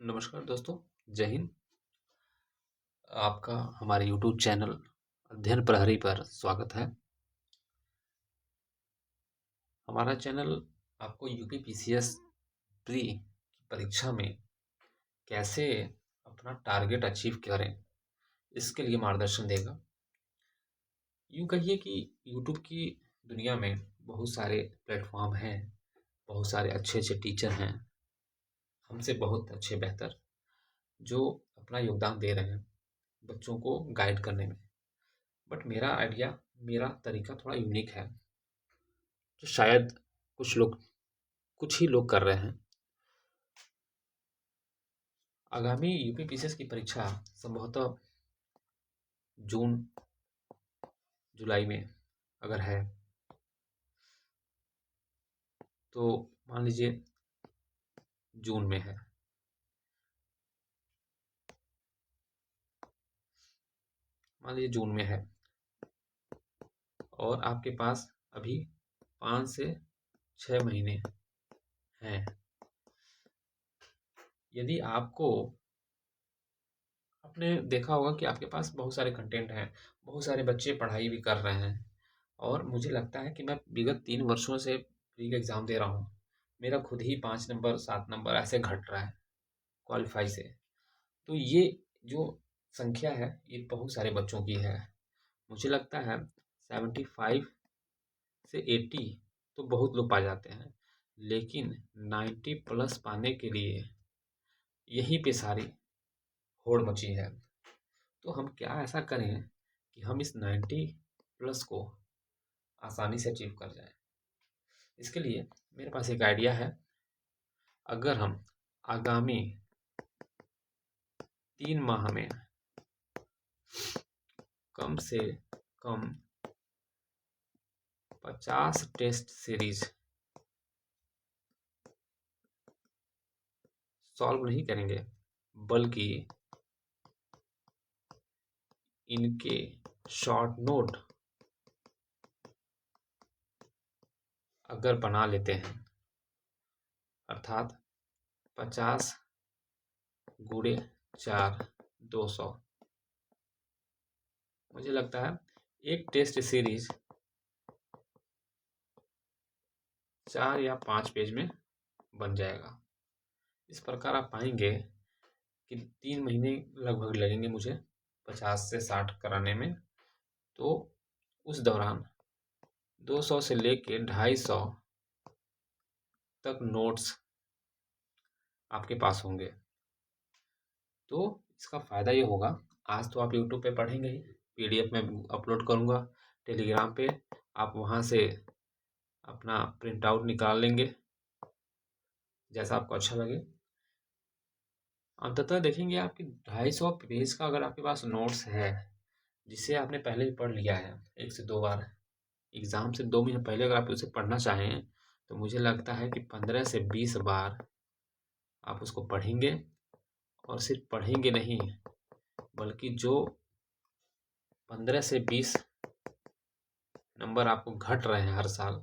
नमस्कार दोस्तों, जय हिंद। आपका हमारे YouTube चैनल अध्ययन प्रहरी पर स्वागत है। हमारा चैनल आपको यूपी पीसीएस प्री की परीक्षा में कैसे अपना टारगेट अचीव करें, इसके लिए मार्गदर्शन देगा। यूँ कहिए कि YouTube की दुनिया में बहुत सारे प्लेटफॉर्म हैं, बहुत सारे अच्छे टीचर हैं, हमसे बहुत अच्छे बेहतर, जो अपना योगदान दे रहे हैं बच्चों को गाइड करने में। बट मेरा तरीका थोड़ा यूनिक है, जो शायद कुछ ही लोग कर रहे हैं। आगामी यूपी पीसीएस की परीक्षा संभवतः जून जुलाई में अगर है तो मान लीजिए जून में है। मान लीजिए जून में है और आपके पास अभी 5 से 6 महीने हैं। यदि आपको आपने देखा होगा कि आपके पास बहुत सारे कंटेंट हैं, बहुत सारे बच्चे पढ़ाई भी कर रहे हैं और मुझे लगता है कि मैं विगत 3 वर्षों से प्री का एग्ज़ाम दे रहा हूँ। मेरा खुद ही 5 नंबर 7 नंबर ऐसे घट रहा है क्वालिफाई से। तो ये जो संख्या है ये बहुत सारे बच्चों की है। मुझे लगता है 75 से 80 तो बहुत लोग पा जाते हैं, लेकिन 90 प्लस पाने के लिए यहीं पे सारी होड़ मची है। तो हम क्या ऐसा करें कि हम इस 90 प्लस को आसानी से अचीव कर जाएं। इसके लिए मेरे पास एक आइडिया है। अगर हम आगामी 3 माह में कम से कम 50 टेस्ट सीरीज सॉल्व नहीं करेंगे, बल्कि इनके शॉर्ट नोट अगर बना लेते हैं, अर्थात 50 गुणे 4 200, मुझे लगता है एक टेस्ट सीरीज 4 या 5 पेज में बन जाएगा। इस प्रकार आप पाएंगे कि 3 महीने लगभग लगेंगे मुझे 50 से 60 कराने में। तो उस दौरान 200 से लेके 250 तक नोट्स आपके पास होंगे। तो इसका फ़ायदा ये होगा, आज तो आप यूट्यूब पे पढ़ेंगे ही, पीडीएफ में अपलोड करूँगा टेलीग्राम पे, आप वहाँ से अपना प्रिंट आउट निकाल लेंगे जैसा आपको अच्छा लगे। अंततः देखेंगे आपकी 250 पेज का अगर आपके पास नोट्स है, जिसे आपने पहले भी पढ़ लिया है 1 से 2 बार, एग्ज़ाम से 2 महीने पहले अगर आप उसे पढ़ना चाहें, तो मुझे लगता है कि 15 से 20 बार आप उसको पढ़ेंगे। और सिर्फ पढ़ेंगे नहीं, बल्कि जो 15 से 20 नंबर आपको घट रहे हैं हर साल,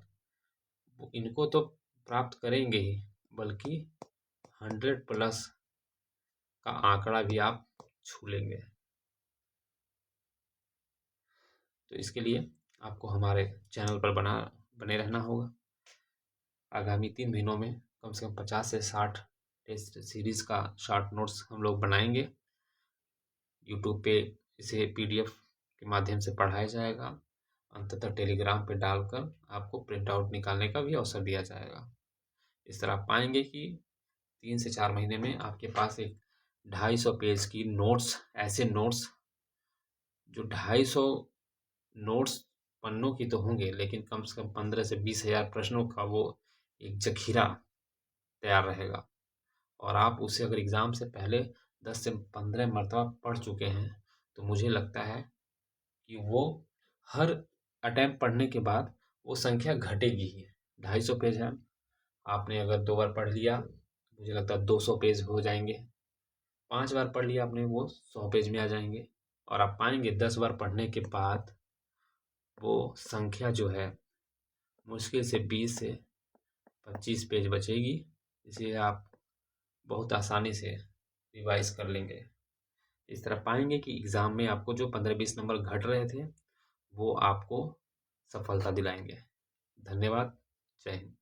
वो इनको तो प्राप्त करेंगे ही, बल्कि 100 प्लस का आंकड़ा भी आप छू लेंगे। तो इसके लिए आपको हमारे चैनल पर बने रहना होगा। आगामी 3 महीनों में कम से कम 50 से 60 टेस्ट सीरीज़ का शॉर्ट नोट्स हम लोग बनाएंगे। यूट्यूब पे इसे पीडीएफ के माध्यम से पढ़ाया जाएगा। अंततः टेलीग्राम पे डालकर आपको प्रिंट आउट निकालने का भी अवसर दिया जाएगा। इस तरह आप पाएंगे कि 3 से 4 महीने में आपके पास एक 250 पेज की नोट्स, ऐसे नोट्स जो 250 नोट्स पन्नों की तो होंगे, लेकिन कम से कम 15 से 20 हज़ार प्रश्नों का वो एक ज़खीरा तैयार रहेगा। और आप उसे अगर एग्ज़ाम से पहले 10 से 15 मरतबा पढ़ चुके हैं, तो मुझे लगता है कि वो हर अटेम्प्ट पढ़ने के बाद वो संख्या घटेगी ही। 250 पेज है, आपने अगर 2 बार पढ़ लिया, मुझे लगता है 200 पेज हो जाएंगे। 5 बार पढ़ लिया आपने, वो 100 पेज में आ जाएंगे। और आप पाएंगे 10 बार पढ़ने के बाद वो संख्या जो है मुश्किल से 20 से 25 पेज बचेगी, जिसे आप बहुत आसानी से रिवाइज कर लेंगे। इस तरह पाएंगे कि एग्ज़ाम में आपको जो 15-20 नंबर घट रहे थे वो आपको सफलता दिलाएंगे। धन्यवाद। जय हिंद।